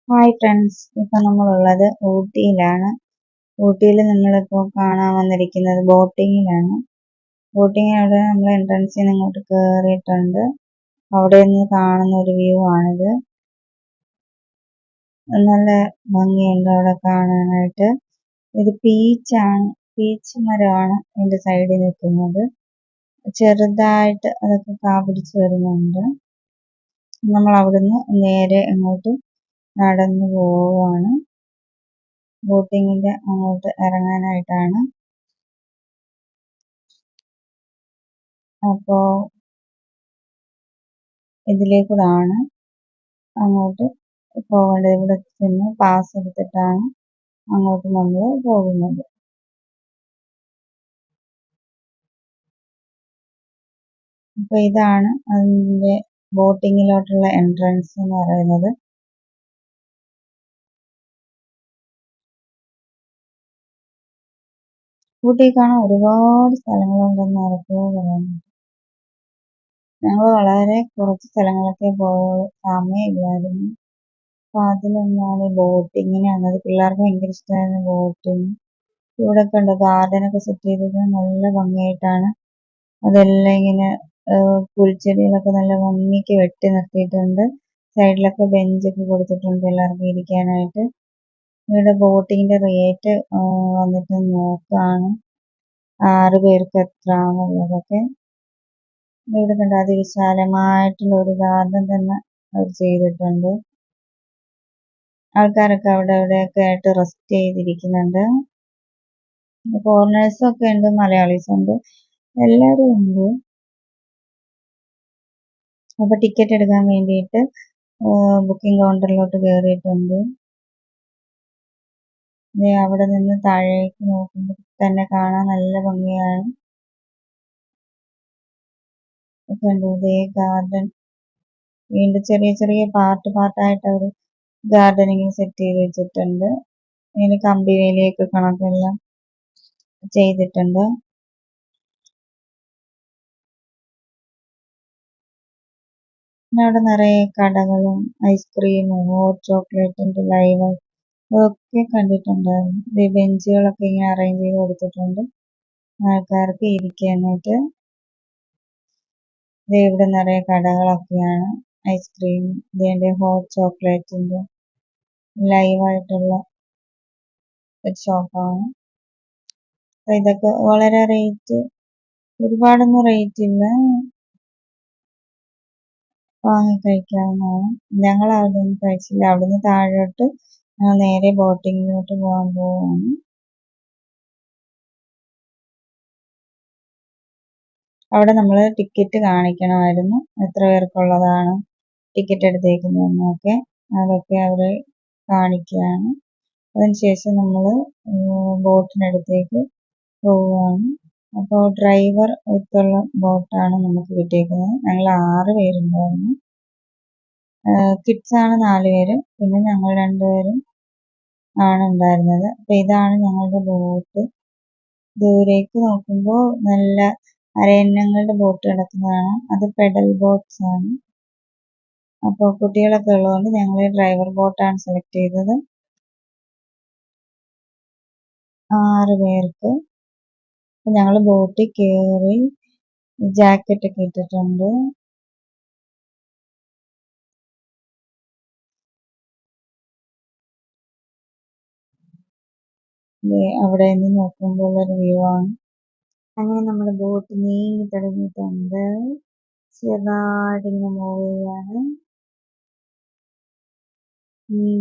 Hi friends, ഇപ്പം നമ്മളുള്ളത് ഊട്ടിയിലാണ്. ഊട്ടിയിൽ നമ്മളിപ്പോൾ കാണാൻ വന്നിരിക്കുന്നത് ബോട്ടിങ്ങിലാണ്. ബോട്ടിങ്ങിനവിടെ നമ്മൾ എൻട്രൻസിൽ നിന്ന് ഇങ്ങോട്ട് കയറിയിട്ടുണ്ട്. അവിടെ നിന്ന് കാണുന്ന ഒരു വ്യൂ ആണിത്. നല്ല ഭംഗിയുണ്ട് അവിടെ കാണാനായിട്ട്. ഇത് പീച്ച് മരമാണ് അതിൻ്റെ സൈഡിൽ നിൽക്കുന്നത്. ചെറുതായിട്ട് അതൊക്കെ കാ പിടിച്ച് വരുന്നുണ്ട്. നമ്മൾ അവിടുന്ന് നേരെ അങ്ങോട്ട് നടന്നു പോവുകയാണ്. ബോട്ടിങ്ങിന്റെ അങ്ങോട്ട് ഇറങ്ങാനായിട്ടാണ്. അപ്പോ ഇതിലേക്കൂടാണ് അങ്ങോട്ട് പോകേണ്ടത്. ഇവിടെ ചെന്ന് പാസ് എടുത്തിട്ടാണ് അങ്ങോട്ട് നമ്മൾ പോകുന്നത്. അപ്പൊ ഇതാണ് അതിന്റെ ബോട്ടിങ്ങിലോട്ടുള്ള എൻട്രൻസ് എന്ന് പറയുന്നത്. ഊട്ടി കാണാൻ ഒരുപാട് സ്ഥലങ്ങളുണ്ടെന്ന് ആരൊക്കെയോ പറയുന്നു. ഞങ്ങൾ വളരെ കുറച്ച് സ്ഥലങ്ങളൊക്കെ പോയുള്ളൂ, സമയമില്ലായിരുന്നു. അപ്പൊ അതിലൊന്നാണ് ബോട്ടിങ്ങിന് വന്നത്. പിള്ളേർക്ക് ഭയങ്കര ഇഷ്ടമായിരുന്നു ബോട്ടിങ്. ഇവിടെ ഒക്കെ ഉണ്ട് ഗാർഡനൊക്കെ സെറ്റ് ചെയ്തിരിക്കുന്നത് നല്ല ഭംഗിയായിട്ടാണ്. അതെല്ലാം ഇങ്ങനെ പുൽച്ചെടികളൊക്കെ നല്ല ഭംഗിക്ക് വെട്ടി നിർത്തിയിട്ടുണ്ട്. സൈഡിലൊക്കെ ബെഞ്ചൊക്കെ കൊടുത്തിട്ടുണ്ട് എല്ലാവർക്കും ഇരിക്കാനായിട്ട്. ഇവിടെ ബോട്ടിങ്ങിന്റെ റേറ്റ് വന്നിട്ട് നോക്കാണ് 6 പേർക്ക് എത്രയാണെന്നുള്ളതൊക്കെ. ഇവിടെ കണ്ട അതിവിശാലമായിട്ടുള്ള ഒരു ഗാർഡൻ തന്നെ അവർ ചെയ്തിട്ടുണ്ട്. ആൾക്കാരൊക്കെ അവിടെ ഇവിടെയൊക്കെ ആയിട്ട് റെസ്റ്റ് ചെയ്തിരിക്കുന്നുണ്ട്. ഫോറിനേഴ്സും ഒക്കെ ഉണ്ട്, മലയാളീസും ഉണ്ട്, എല്ലാവരും ഉണ്ട്. അപ്പൊ ടിക്കറ്റ് എടുക്കാൻ വേണ്ടിയിട്ട് ബുക്കിംഗ് കൗണ്ടറിലോട്ട് കയറിയിട്ടുണ്ട്. അവിടെ നിന്ന് താഴേക്ക് നോക്കുമ്പോൾ തന്നെ കാണാൻ നല്ല ഭംഗിയാണ്. ഇതേ ഗാർഡൻ വീണ്ടും ചെറിയ ചെറിയ പാർട്ടായിട്ട് അവർ ഗാർഡനിങ് സെറ്റ് ചെയ്ത് വെച്ചിട്ടുണ്ട്. ഇങ്ങനെ കമ്പി വേലിയൊക്കെ കണക്കെല്ലാം ചെയ്തിട്ടുണ്ട്. പിന്നെ അവിടെ നിറയെ കടകളും ഐസ്ക്രീമും ഹോട്ട് ചോക്ലേറ്റിന്റെ ലൈവ് അതൊക്കെ കണ്ടിട്ടുണ്ടായിരുന്നു. ഈ ബെഞ്ചുകളൊക്കെ ഇങ്ങനെ അറേഞ്ച് ചെയ്ത് കൊടുത്തിട്ടുണ്ട് ആൾക്കാർക്ക് ഇരിക്കാനായിട്ട്. ഇവിടെ നിറയെ കടകളൊക്കെയാണ്. ഐസ്ക്രീം, ഇതിന്റെ ഹോട്ട് ചോക്ലേറ്റിന്റെ ലൈവായിട്ടുള്ള ഒരു ഷോപ്പാണ്. ഇതൊക്കെ വളരെ റേറ്റ്, ഒരുപാടൊന്നും റേറ്റ് ഇല്ല, വാങ്ങി കഴിക്കാവുന്നതാണ്. ഞങ്ങൾ അവിടെ നിന്ന് കഴിച്ചില്ല. അവിടുന്ന് താഴോട്ട് നേരെ ബോട്ടിങ്ങിലോട്ട് പോകാൻ പോവുകയാണ്. അവിടെ നമ്മൾ ടിക്കറ്റ് കാണിക്കണമായിരുന്നു, എത്ര പേർക്കുള്ളതാണ് ടിക്കറ്റ് എടുത്തേക്കുന്നതെന്നൊക്കെ. അതൊക്കെ അവർ കാണിക്കുകയാണ്. അതിനുശേഷം നമ്മൾ ബോട്ടിനടുത്തേക്ക് പോവുകയാണ്. അപ്പോൾ ഡ്രൈവർ വിത്തുള്ള ബോട്ടാണ് നമുക്ക് കിട്ടിയേക്കുന്നത്. ഞങ്ങൾ 6 പേരുണ്ടായിരുന്നു. കിഡ്സാണ് 4 പേര്, പിന്നെ ഞങ്ങൾ 2 പേരും ആണ് ഉണ്ടായിരുന്നത്. അപ്പൊ ഇതാണ് ഞങ്ങളുടെ ബോട്ട്. ദൂരേക്ക് നോക്കുമ്പോൾ നല്ല അരയന്നങ്ങളുടെ ബോട്ട് കിടക്കുന്നതാണ്. അത് പെഡൽ ബോട്ട്സ് ആണ്. അപ്പോൾ കുട്ടികളൊക്കെ ഉള്ളതുകൊണ്ട് ഞങ്ങൾ ഡ്രൈവർ ബോട്ടാണ് സെലക്ട് ചെയ്തത്. 6 പേർക്ക്. ഞങ്ങൾ ബോട്ടിൽ കയറി ജാക്കറ്റ് ഒക്കെ ഇട്ടിട്ടുണ്ട്. അവിടെ നിന്ന് നോക്കുമ്പോൾ ഒരു വ്യൂ ആണ്. അങ്ങനെ നമ്മുടെ ബോട്ട് നീങ്ങി തുടങ്ങിയിട്ടുണ്ട്. ചെറുതായിട്ടിങ്ങനെ മൂവ് ചെയ്യാണ്.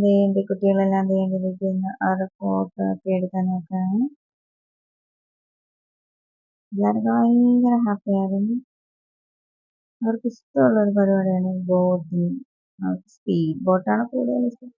വേണ്ടി കുട്ടികളെല്ലാം വേണ്ടിയിരിക്കുന്നു. അവരുടെ ഫോട്ടോ ഒക്കെ എടുക്കാൻ നോക്കാണ്. എല്ലാവരും ഭയങ്കര ഹാപ്പി ആയിരുന്നു. അവർക്ക് ഇഷ്ടമുള്ള ഒരു പരിപാടിയാണ് ബോട്ടിങ്. സ്പീഡ് ബോട്ടാണ് കൂടുതൽ ഇഷ്ടം.